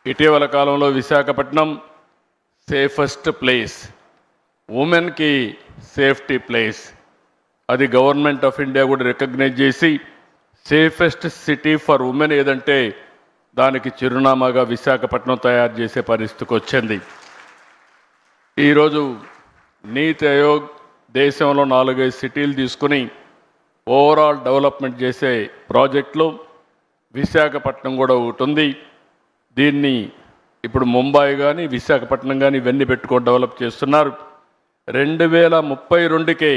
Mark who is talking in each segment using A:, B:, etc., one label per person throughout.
A: ఇటీవల కాలంలో Visakhapatnam safest place, ఉమెన్కి సేఫ్టీ ప్లేస్, అది గవర్నమెంట్ ఆఫ్ ఇండియా కూడా రికగ్నైజ్ చేసి సేఫెస్ట్ సిటీ ఫర్ ఉమెన్ ఏదంటే దానికి చిరునామాగా విశాఖపట్నం తయారు చేసే పరిస్థితికి వచ్చింది. ఈరోజు నీతి ఆయోగ్ దేశంలో 4-5 సిటీలు తీసుకుని ఓవరాల్ డెవలప్మెంట్ చేసే ప్రాజెక్టులో విశాఖపట్నం కూడా ఒకటి ఉంది. దీన్ని ఇప్పుడు ముంబై కానీ విశాఖపట్నం కానీ ఇవన్నీ పెట్టుకొని డెవలప్ చేస్తున్నారు. 2032కే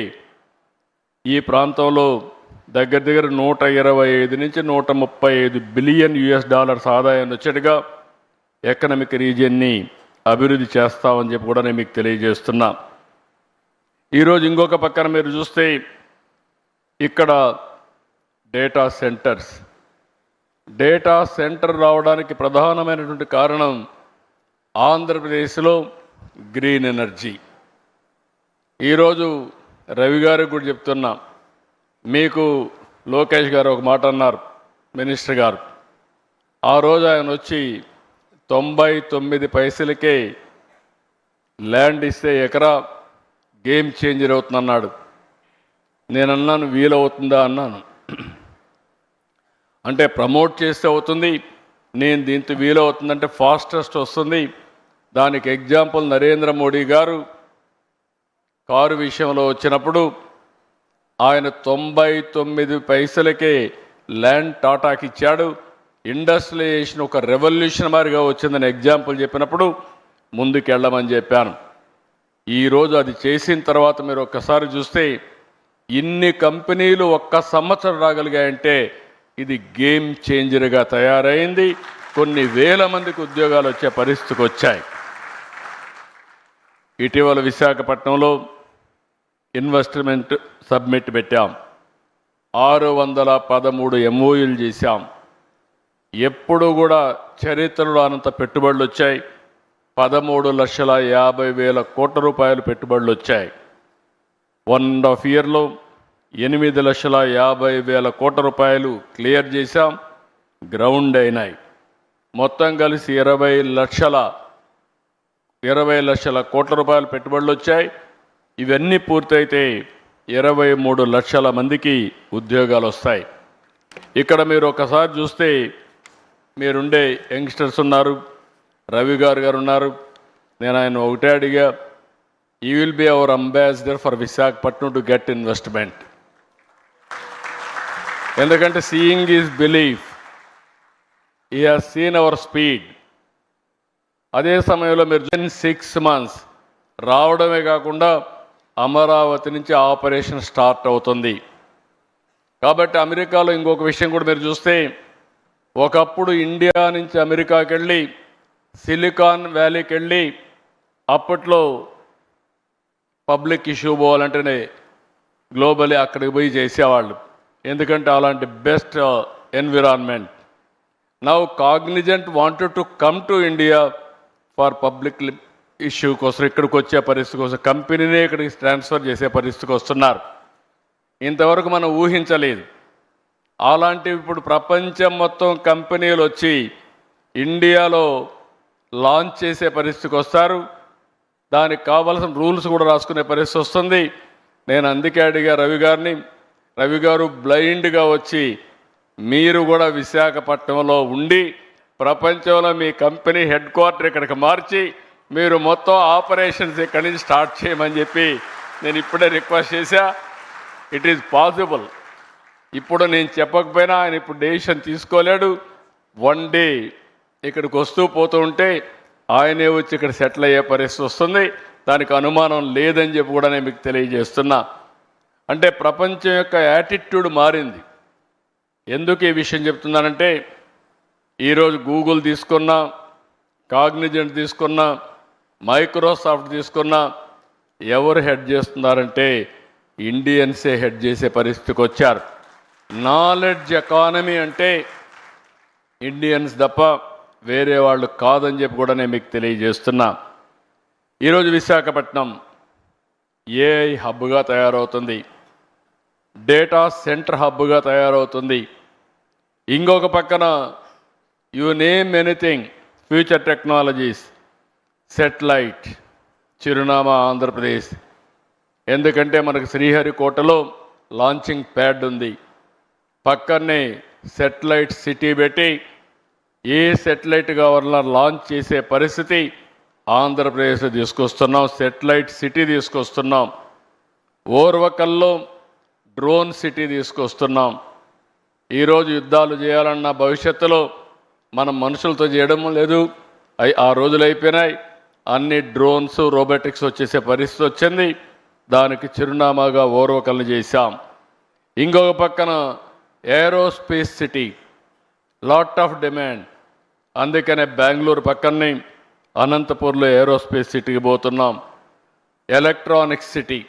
A: ఈ ప్రాంతంలో దగ్గర దగ్గర 125 నుంచి 135 బిలియన్ US ఆదాయాన్ని వచ్చేట్టుగా ఎకనామిక్ రీజియన్ని అభివృద్ధి చేస్తామని చెప్పి కూడా నేను మీకు తెలియజేస్తున్నా. ఈరోజు ఇంకొక పక్కన మీరు చూస్తే ఇక్కడ డేటా సెంటర్ రావడానికి ప్రధానమైనటువంటి కారణం ఆంధ్రప్రదేశ్లో గ్రీన్ ఎనర్జీ. ఈరోజు రవి గారికి కూడా చెప్తున్నా, మీకు లోకేష్ గారు ఒక మాట అన్నారు, మినిస్టర్ గారు. ఆ రోజు ఆయన వచ్చి 99 పైసలకే ల్యాండ్ ఇస్తే ఎకరా గేమ్ చేంజర్ అవుతుందన్నాడు. నేను అన్నాను వీలవుతుందా అన్నాను. అంటే ప్రమోట్ చేస్తే అవుతుంది, నేను దీంతో వీలవుతుందంటే ఫాస్టెస్ట్ వస్తుంది. దానికి ఎగ్జాంపుల్ నరేంద్ర మోడీ గారు కారు విషయంలో వచ్చినప్పుడు ఆయన 99 పైసలకే ల్యాండ్ టాటాకి ఇచ్చాడు. ఇండస్ట్రియలైజేషన్ ఒక రెవల్యూషన్ మారిగా వచ్చిందని ఎగ్జాంపుల్ చెప్పినప్పుడు ముందుకెళ్ళమని చెప్పాను. ఈరోజు అది చేసిన తర్వాత మీరు ఒక్కసారి చూస్తే ఇన్ని కంపెనీలు ఒక్క సంవత్సరం రాగలిగాయంటే ఇది గేమ్ చేంజర్గా తయారైంది. కొన్ని వేల మందికి ఉద్యోగాలు వచ్చే పరిస్థితికి వచ్చాయి. ఇటీవల విశాఖపట్నంలో ఇన్వెస్ట్మెంట్ సబ్మిట్ పెట్టాం, 613 MOUలు చేశాం. ఎప్పుడు కూడా చరిత్రలో అనంత పెట్టుబడులు వచ్చాయి. 13,50,000 కోట్ల రూపాయలు పెట్టుబడులు వచ్చాయి. 1.5 ఇయర్లో 8,50,000 కోట్ల రూపాయలు క్లియర్ చేశాం, గ్రౌండ్ అయినాయి. మొత్తం కలిసి 20 లక్షల కోట్ల రూపాయలు పెట్టుబడులు వచ్చాయి. ఇవన్నీ పూర్తయితే 23 లక్షల మందికి ఉద్యోగాలు వస్తాయి. ఇక్కడ మీరు ఒకసారి చూస్తే మీరుండే యంగ్స్టర్స్ ఉన్నారు, రవి గారు ఉన్నారు. నేను ఆయన ఒకటే అడిగా, you will be our ambassador for Visakhapatnam to get investment. ఎందుకంటే seeing is belief. He has seen our speed. అదే సమయంలో మీరు 6 months రావడమే కాకుండా అమరావతి నుంచి ఆపరేషన్ స్టార్ట్ అవుతుంది. కాబట్టి అమెరికాలో ఇంకొక విషయం కూడా మీరు చూస్తే, ఒకప్పుడు ఇండియా నుంచి అమెరికాకి వెళ్ళి సిలికాన్ వ్యాలీకి వెళ్ళి అప్పట్లో పబ్లిక్ ఇష్యూ పోవాలంటేనే గ్లోబలీ అక్కడికి పోయి చేసేవాళ్ళు, ఎందుకంటే అలాంటి best environment. Now Cognizant wanted to come to India for public issue కోసం, ఇక్కడికి వచ్చే పరిస్థితి కోసం కంపెనీనే ఇక్కడికి ట్రాన్స్ఫర్ చేసే పరిస్థితికి వస్తున్నారు. ఇంతవరకు మనం ఊహించలేదు. అలాంటి ఇప్పుడు ప్రపంచం మొత్తం కంపెనీలు వచ్చి ఇండియాలో లాంచ్ చేసే పరిస్థితికి వస్తారు. దానికి కావాల్సిన రూల్స్ కూడా రాసుకునే పరిస్థితి వస్తుంది. నేను అందుకే అడిగా రవి గారు బ్లైండ్గా వచ్చి మీరు కూడా విశాఖపట్నంలో ఉండి ప్రపంచంలో మీ కంపెనీ హెడ్ క్వార్టర్ ఇక్కడికి మార్చి మీరు మొత్తం ఆపరేషన్స్ ఇక్కడి నుంచి స్టార్ట్ చేయమని చెప్పి నేను ఇప్పుడే రిక్వెస్ట్ చేశా. It is possible. ఇప్పుడు నేను చెప్పకపోయినా ఆయన ఇప్పుడు డెసిషన్ తీసుకోలేడు. వన్ డే ఇక్కడికి వస్తూ పోతూ ఉంటే ఆయనే వచ్చి ఇక్కడ సెటిల్ అయ్యే పరిస్థితి వస్తుంది. దానికి అనుమానం లేదని చెప్పి కూడా నేను మీకు తెలియజేస్తున్నా. అంటే ప్రపంచం యొక్క యాటిట్యూడ్ మారింది. ఎందుకు ఈ విషయం చెప్తున్నానంటే, ఈరోజు గూగుల్ తీసుకున్నా, కాగ్నిజెంట్ తీసుకున్నా, మైక్రోసాఫ్ట్ తీసుకున్నా ఎవరు హెడ్ చేస్తున్నారంటే ఇండియన్సే హెడ్ చేసే పరిస్థితికి వచ్చారు. నాలెడ్జ్ ఎకానమీ అంటే ఇండియన్స్ తప్ప వేరే వాళ్ళు కాదని చెప్పి కూడా నేను మీకు తెలియజేస్తున్నా. ఈరోజు విశాఖపట్నం ఏఐ హబ్గా తయారవుతుంది, డేటా సెంటర్ హబ్గా తయారవుతుంది. ఇంకొక పక్కన you name anything future technologies, satellite, చిరునామా ఆంధ్రప్రదేశ్. ఎందుకంటే మనకు శ్రీహరికోటలో లాంచింగ్ ప్యాడ్ ఉంది, పక్కనే సెటిలైట్ సిటీ పెట్టి ఏ సెటిలైట్ కావాలన్నా లాంచ్ చేసే పరిస్థితి ఆంధ్రప్రదేశ్ తీసుకొస్తున్నాం. సెటిలైట్ సిటీ తీసుకొస్తున్నాం. ఓర్వకల్లో డ్రోన్ సిటీ తీసుకొస్తున్నాం. ఈరోజు యుద్ధాలు చేయాలన్న భవిష్యత్తులో మనం మనుషులతో చేయడం లేదు, ఆ రోజులు అయిపోయినాయి. అన్ని డ్రోన్స్, రోబోటిక్స్ వచ్చేసే పరిస్థితి వచ్చింది. దానికి చిరునామాగా ఓర్వకల్ని చేశాం. ఇంకొక పక్కన aerospace city, lot of demand. అందుకనే బెంగళూరు పక్కనే అనంతపూర్లో ఏరోస్పేస్ సిటీకి పోతున్నాం. ఎలక్ట్రానిక్స్ సిటీ,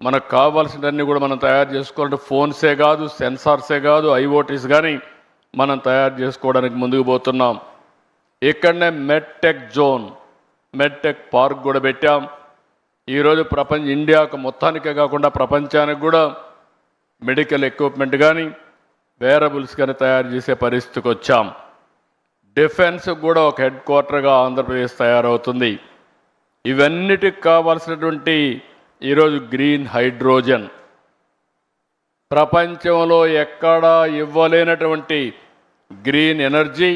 A: మనకు కావాల్సినవన్నీ కూడా మనం తయారు చేసుకోవాలంటే ఫోన్సే కాదు, సెన్సార్సే కాదు, ఐఓటీస్ కానీ మనం తయారు చేసుకోవడానికి ముందుకు పోతున్నాం. ఇక్కడనే మెడ్టెక్ జోన్, మెడ్టెక్ పార్క్ కూడా పెట్టాం. ఈరోజు ఇండియాకు మొత్తానికే కాకుండా ప్రపంచానికి కూడా మెడికల్ ఎక్విప్మెంట్ కానీ వేరబుల్స్ కానీ తయారు చేసే పరిస్థితికి వచ్చాం. డిఫెన్స్ కూడా ఒక హెడ్ క్వార్టర్గా ఆంధ్రప్రదేశ్ తయారవుతుంది. ఇవన్నిటికి కావాల్సినటువంటి ఈరోజు గ్రీన్ హైడ్రోజన్, ప్రపంచంలో ఎక్కడా ఇవ్వలేనటువంటి గ్రీన్ ఎనర్జీ,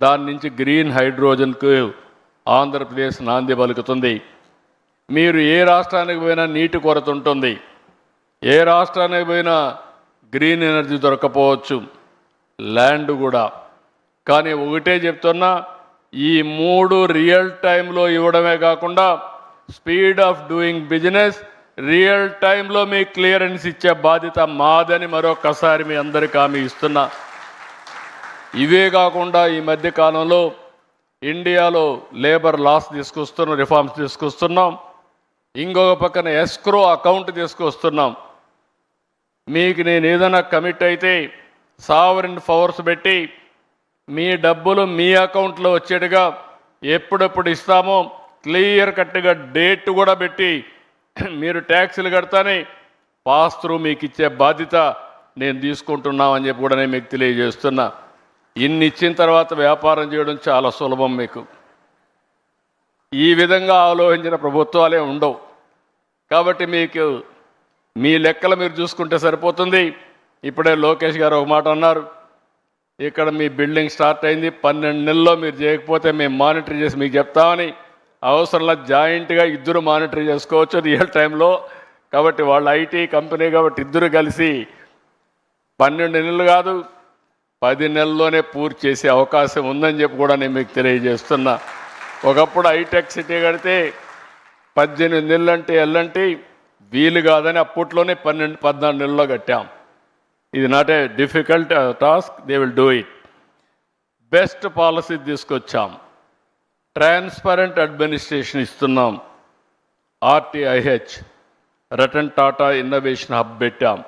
A: దాని నుంచి గ్రీన్ హైడ్రోజన్కు ఆంధ్రప్రదేశ్ నాంది పలుకుతుంది. మీరు ఏ రాష్ట్రానికి పోయినా నీటి కొరత ఉంటుంది, ఏ రాష్ట్రానికి పోయినా గ్రీన్ ఎనర్జీ దొరకపోవచ్చు, ల్యాండ్ కూడా. కానీ ఒకటే చెప్తున్నా, ఈ 3 రియల్ టైంలో ఇవ్వడమే కాకుండా speed of doing business real టైంలో మీ క్లియరెన్స్ ఇచ్చే బాధ్యత మాదని మరొకసారి మీ అందరికీ హామీ ఇస్తున్నా. ఇవే కాకుండా ఈ మధ్య కాలంలో ఇండియాలో లేబర్ లాస్ తీసుకొస్తున్నాం, రిఫార్మ్స్ తీసుకొస్తున్నాం. ఇంకొక పక్కన ఎస్క్రో అకౌంట్ తీసుకొస్తున్నాం. మీకు నేను ఏదైనా కమిట్ అయితే సావరిన్ పవర్స్ పెట్టి మీ డబ్బులు మీ అకౌంట్లో వచ్చేట్టుగా ఎప్పుడెప్పుడు ఇస్తామో క్లియర్ కట్గా డేట్ కూడా పెట్టి మీరు ట్యాక్సులు కడతానే పాస్ త్రూ మీకు ఇచ్చే బాధ్యత నేను తీసుకుంటున్నామని చెప్పి కూడా నేను మీకు తెలియజేస్తున్నా. ఇన్ని ఇచ్చిన తర్వాత వ్యాపారం చేయడం చాలా సులభం. మీకు ఈ విధంగా ఆలోచించిన ప్రభుత్వాలే ఉండవు. కాబట్టి మీకు మీ లెక్కలు మీరు చూసుకుంటే సరిపోతుంది. ఇప్పుడే లోకేష్ గారు ఒక మాట అన్నారు, ఇక్కడ మీ బిల్డింగ్ స్టార్ట్ అయింది, 12 నెలల్లో మీరు చేయకపోతే మేము మానిటర్ చేసి మీకు చెప్తామని. అవసరంలా జాయింట్గా ఇద్దరు మానిటర్ చేసుకోవచ్చు రియల్ టైంలో. కాబట్టి వాళ్ళ ఐటీ కంపెనీ కాబట్టి ఇద్దరు కలిసి 12 నెలలు కాదు 10 నెలల్లోనే పూర్తి చేసే అవకాశం ఉందని చెప్పి కూడా నేను మీకు తెలియజేస్తున్నా. ఒకప్పుడు హైటెక్ సిటీ కడితే 18 నెలలంటే ఎల్లంటే వీలు కాదని అప్పట్లోనే 14 నెలల్లో కట్టాం. ఇది not a difficult task, they will do it. Best policy తీసుకొచ్చాం, ట్రాన్స్పరెంట్ అడ్మినిస్ట్రేషన్ ఇస్తున్నాం. RTIH, Ratan Tata innovation hub పెట్టాం.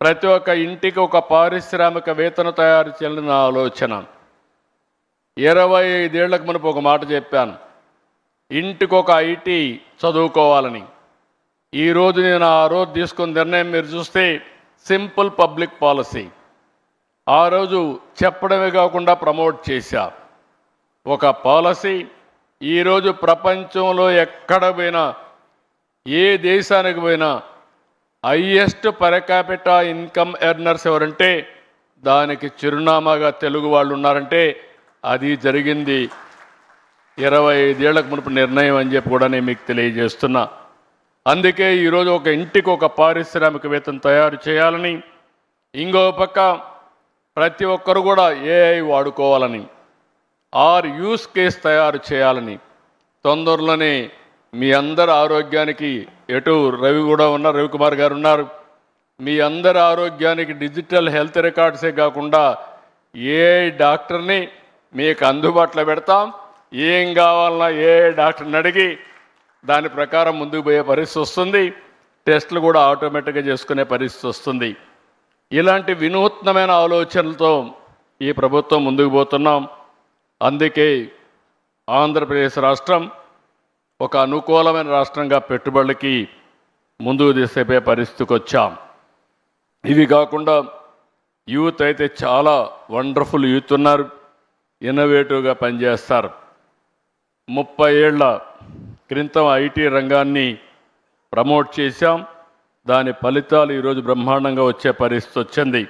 A: ప్రతి ఒక్క ఇంటికి ఒక పారిశ్రామికవేత్తను తయారు చేయాలని ఆలోచన. 25 ఏళ్లకు మునుపు ఒక మాట చెప్పాను, ఇంటికి ఒక ఐటీ చదువుకోవాలని. ఈరోజు నేను ఆ రోజు తీసుకున్న నిర్ణయం మీరు చూస్తే సింపుల్ పబ్లిక్ పాలసీ. ఆ రోజు చెప్పడమే కాకుండా ప్రమోట్ చేశా. ఒక పాలసీ ఈరోజు ప్రపంచంలో ఎక్కడ పోయినా, ఏ దేశానికి పోయినా highest per capita income earners ఎవరంటే దానికి చిరునామాగా తెలుగు వాళ్ళు ఉన్నారంటే అది జరిగింది 25 ఏళ్లకు మునుపు నిర్ణయం అని చెప్పి కూడా నేను మీకు తెలియజేస్తున్నా. అందుకే ఈరోజు ఒక ఇంటికి ఒక పారిశ్రామికవేత్తను తయారు చేయాలని, ఇంకో పక్క ప్రతి ఒక్కరు కూడా ఏఐ వాడుకోవాలని, యూస్ కేస్ తయారు చేయాలని. తొందరలోనే మీ అందరి ఆరోగ్యానికి ఎటు రవి కూడా ఉన్నారు, రవికుమార్ గారు ఉన్నారు, మీ అందరి ఆరోగ్యానికి డిజిటల్ హెల్త్ రికార్డ్సే కాకుండా ఏఐ డాక్టర్ని మీకు అందుబాటులో పెడతాం. ఏం కావాలన్నా ఏఐ డాక్టర్ని అడిగి దాని ప్రకారం ముందుకు పోయే పరిస్థితి వస్తుంది. టెస్టులు కూడా ఆటోమేటిక్గా చేసుకునే పరిస్థితి వస్తుంది. ఇలాంటి వినూత్నమైన ఆలోచనలతో ఈ ప్రభుత్వం ముందుకు పోతున్నాం. అందుకే ఆంధ్రప్రదేశ్ రాష్ట్రం ఒక అనుకూలమైన రాష్ట్రంగా పెట్టుబడులకి ముందుకు తీసుకుపోయే పరిస్థితికి వచ్చాం. ఇవి కాకుండా యూత్ అయితే చాలా వండర్ఫుల్ యూత్ ఉన్నారు. ఇన్నోవేటివ్గా పనిచేస్తారు. 30 ఏళ్ల క్రితం ఐటీ రంగాన్ని ప్రమోట్ చేశాం. దాని ఫలితాలు ఈరోజు బ్రహ్మాండంగా వచ్చే పరిస్థితి వచ్చింది.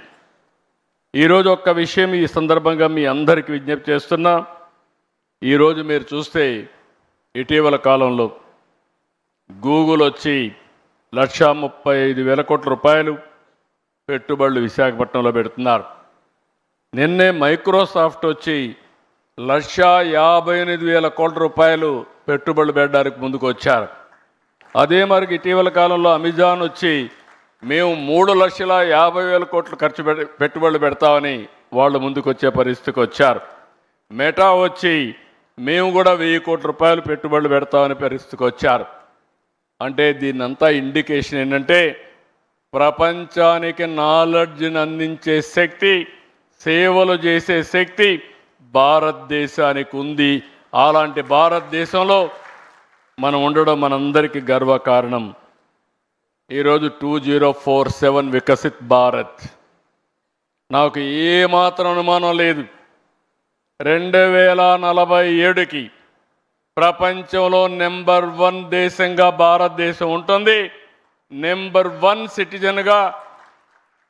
A: ఈరోజు ఒక్క విషయం ఈ సందర్భంగా మీ అందరికీ విజ్ఞప్తి చేస్తున్నా. ఈరోజు మీరు చూస్తే ఇటీవల కాలంలో గూగుల్ వచ్చి 1,35,000 కోట్ల రూపాయలు పెట్టుబడులు విశాఖపట్నంలో పెడుతున్నారు. నిన్నే మైక్రోసాఫ్ట్ వచ్చి 1,58,000 కోట్ల రూపాయలు పెట్టుబడులు పెట్టడానికి ముందుకు వచ్చారు. అదే మరికి ఇటీవల కాలంలో అమెజాన్ వచ్చి మేము 3,50,000 కోట్లు పెట్టుబడులు పెడతామని వాళ్ళు ముందుకు వచ్చే పరిస్థితికి వచ్చారు. మెటా వచ్చి మేము కూడా 1,000 కోట్ల రూపాయలు పెట్టుబడులు పెడతామని పరిస్థితికి వచ్చారు. అంటే దీన్నంతా ఇండికేషన్ ఏంటంటే ప్రపంచానికి నాలెడ్జ్ని అందించే శక్తి, సేవలు చేసే శక్తి భారతదేశానికి ఉంది. అలాంటి భారతదేశంలో మనం ఉండడం మనందరికీ గర్వకారణం. ఈరోజు 2047 వికసిత్ భారత్. నాకు ఏమాత్రం అనుమానం లేదు, 2047కి ప్రపంచంలో నెంబర్ 1 దేశంగా భారతదేశం ఉంటుంది. నెంబర్ 1 సిటిజన్గా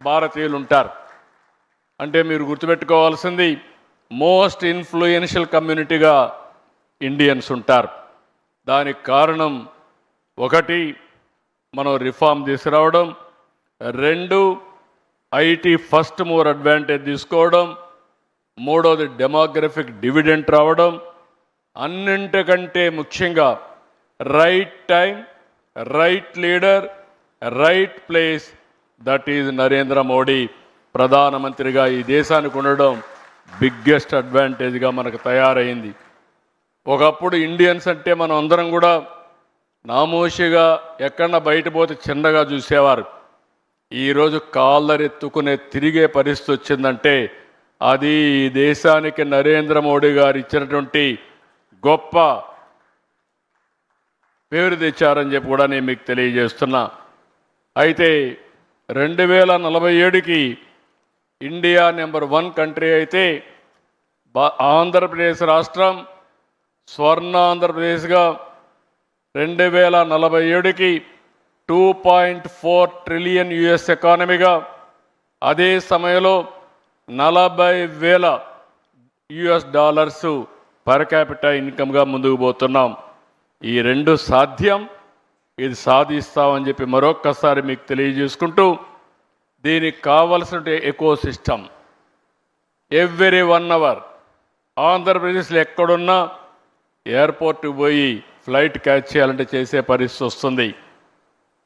A: భారతీయులు ఉంటారు. అంటే మీరు గుర్తుపెట్టుకోవాల్సింది మోస్ట్ ఇన్ఫ్లుయెన్షియల్ కమ్యూనిటీగా ఇండియన్స్ ఉంటారు. దానికి కారణం 1 మనం రిఫార్మ్ తీసుకురావడం, 2 ఐటీ ఫస్ట్ మూవర్ అడ్వాంటేజ్ తీసుకోవడం, 3వది డెమోగ్రఫిక్ డివిడెంట్ రావడం, అన్నింటికంటే ముఖ్యంగా right time, right leader, right place, that is Narendra Modi ప్రధానమంత్రిగా ఈ దేశానికి ఉండడం బిగ్గెస్ట్ అడ్వాంటేజ్గా మనకు తయారైంది. ఒకప్పుడు ఇండియన్స్ అంటే మనం అందరం కూడా నామోషిగా ఎక్కడన్నా బయట పోతే చిన్నగా చూసేవారు. ఈరోజు కాళ్ళరెత్తుకునే తిరిగే పరిస్థితి వచ్చిందంటే అది ఈ దేశానికి నరేంద్ర మోడీ గారు ఇచ్చినటువంటి గొప్ప పేరు తెచ్చారని చెప్పి కూడా నేను మీకు తెలియజేస్తున్నా. అయితే 2047కి ఇండియా నెంబర్ 1 కంట్రీ అయితే ఆంధ్రప్రదేశ్ రాష్ట్రం స్వర్ణ ఆంధ్రప్రదేశ్గా 2047కి 2.4 ట్రిలియన్ యుఎస్ ఎకానమీగా, అదే సమయంలో $40,000 పర్ క్యాపిటల్ ఇన్కమ్గా ముందుకు పోతున్నాం. ఈ 2 సాధ్యం. ఇది సాధిస్తామని చెప్పి మరొక్కసారి మీకు తెలియజేసుకుంటూ, దీనికి కావలసిన ఎకో సిస్టమ్ ఎవ్రీ 1 అవర్ ఆంధ్రప్రదేశ్లో ఎక్కడున్నా ఎయిర్పోర్ట్కి పోయి ఫ్లైట్ క్యాచ్ చేయాలంటే చేసే పరిస్థితి వస్తుంది.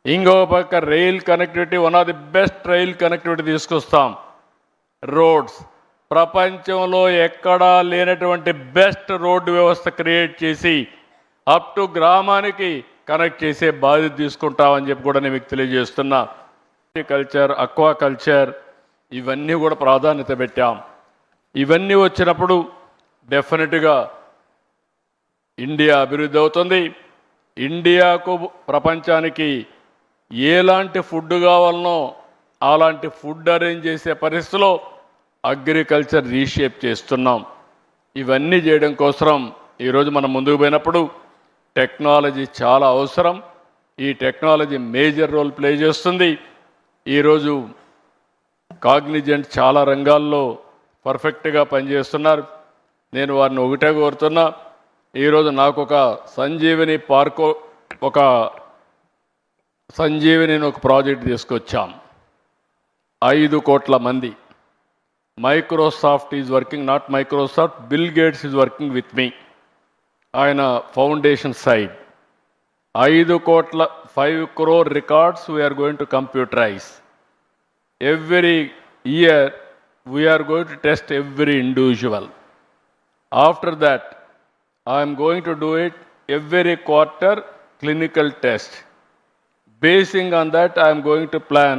A: ఇంకో పక్క rail connectivity, one of the best rail connectivity తీసుకొస్తాం. రోడ్స్ ప్రపంచంలో ఎక్కడా లేనటువంటి బెస్ట్ రోడ్డు వ్యవస్థ క్రియేట్ చేసి అప్ టు గ్రామానికి కనెక్ట్ చేసే బాధ్యత తీసుకుంటామని చెప్పి కూడా నేను మీకు తెలియజేస్తున్నా. హార్టికల్చర్, అక్వాకల్చర్ ఇవన్నీ కూడా ప్రాధాన్యత పెట్టాం. ఇవన్నీ వచ్చినప్పుడు డెఫినెట్గా ఇండియా అభివృద్ధి అవుతుంది. ఇండియాకు ప్రపంచానికి ఎలాంటి ఫుడ్ కావాలనో అలాంటి ఫుడ్ అరేంజ్ చేసే పరిస్థితిలో అగ్రికల్చర్ రీషేప్ చేస్తున్నాం. ఇవన్నీ చేయడం కోసం ఈరోజు మనం ముందుకు పోయినప్పుడు టెక్నాలజీ చాలా అవసరం. ఈ టెక్నాలజీ మేజర్ రోల్ ప్లే చేస్తుంది. ఈరోజు కాగ్నిజెంట్ చాలా రంగాల్లో పర్ఫెక్ట్గా పనిచేస్తున్నారు. నేను వారిని ఒకటే కోరుతున్నా, ఈరోజు నాకు ఒక సంజీవిని పార్కు, ఒక సంజీవిని ఒక ప్రాజెక్ట్ తీసుకొచ్చాం. 5 కోట్ల మంది. Microsoft is working, not Microsoft, Bill Gates is working with me. ఆయన foundation side 5 crore records we are going to computerize. Every year we are going to test every individual. After that I am going to do it every quarter clinical test. Basing on that I am going to plan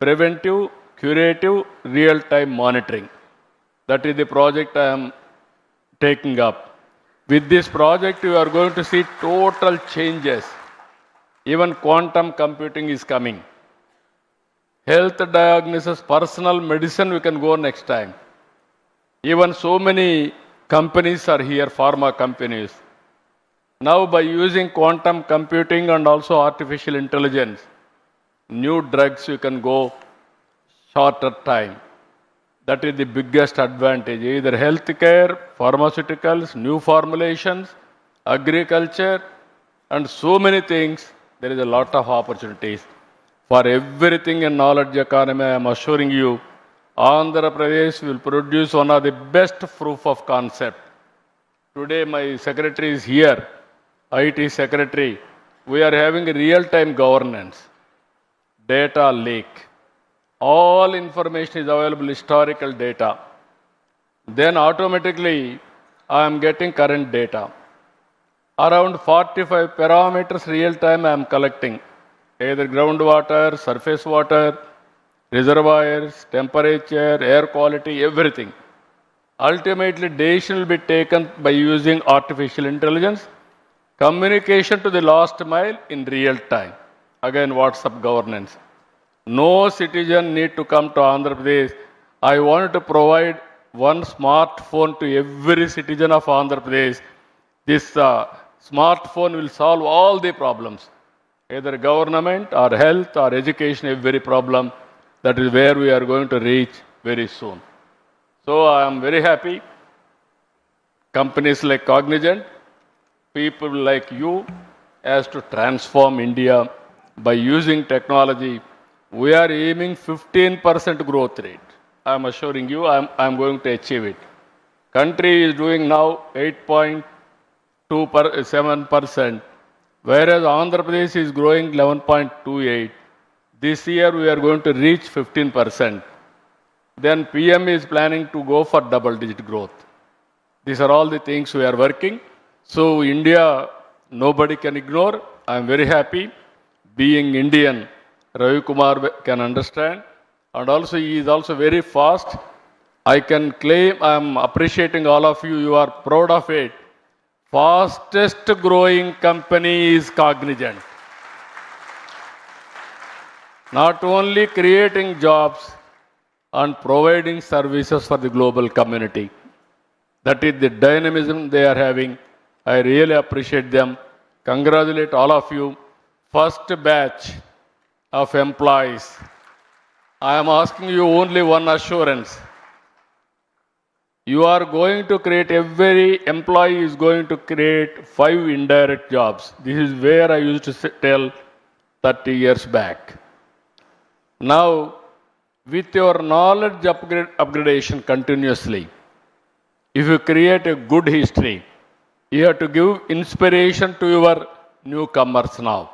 A: preventive, curative, real-time monitoring. That is the project I am taking up. With this project you are going to see total changes. Even quantum computing is coming. Health diagnosis, personal medicine we can go next time. Even so many companies are here, pharma companies. Now, by using quantum computing and also artificial intelligence, new drugs you can go shorter time. That is the biggest advantage. Either healthcare, pharmaceuticals, new formulations, agriculture, and so many things. There is a lot of opportunities. For everything in knowledge economy, I am assuring you, Andhra Pradesh will produce one of the best proof of concept. Today, my secretary is here, IT secretary. We are having real-time governance, data lake. All information is available, historical data. Then automatically, I am getting current data. Around 45 parameters real-time I am collecting. Either groundwater, surface water, reservoirs, temperature, air quality, everything. Ultimately, decision will be taken by using artificial intelligence, communication to the last mile in real time. Again, WhatsApp governance. No citizen need to come to Andhra Pradesh. I want to provide one smartphone to every citizen of Andhra Pradesh. This smartphone will solve all the problems, either government or health or education, every problem. That is where we are going to reach very soon. So I am very happy. Companies like Cognizant, people like you, as to transform India by using technology. We are aiming 15% growth rate. I am assuring you, I am going to achieve it. Country is doing now 8.27%, whereas Andhra Pradesh is growing 11.28. This year we are going to reach 15%. Then PM is planning to go for double-digit growth. These are all the things we are working. So India, nobody can ignore. I am very happy. Being Indian, Ravi Kumar can understand. And also he is also very fast. I can claim, I am appreciating all of you. You are proud of it. Fastest growing company is Cognizant. Not only creating jobs and providing services for the global community. That is the dynamism they are having. I really appreciate them. Congratulate all of you. First batch of employees. I am asking you only one assurance. You are going to create, every employee is going to create 5 indirect jobs. This is where I used to tell 30 years back. Now, with your knowledge upgradation continuously, if you create a good history, you have to give inspiration to your newcomers now.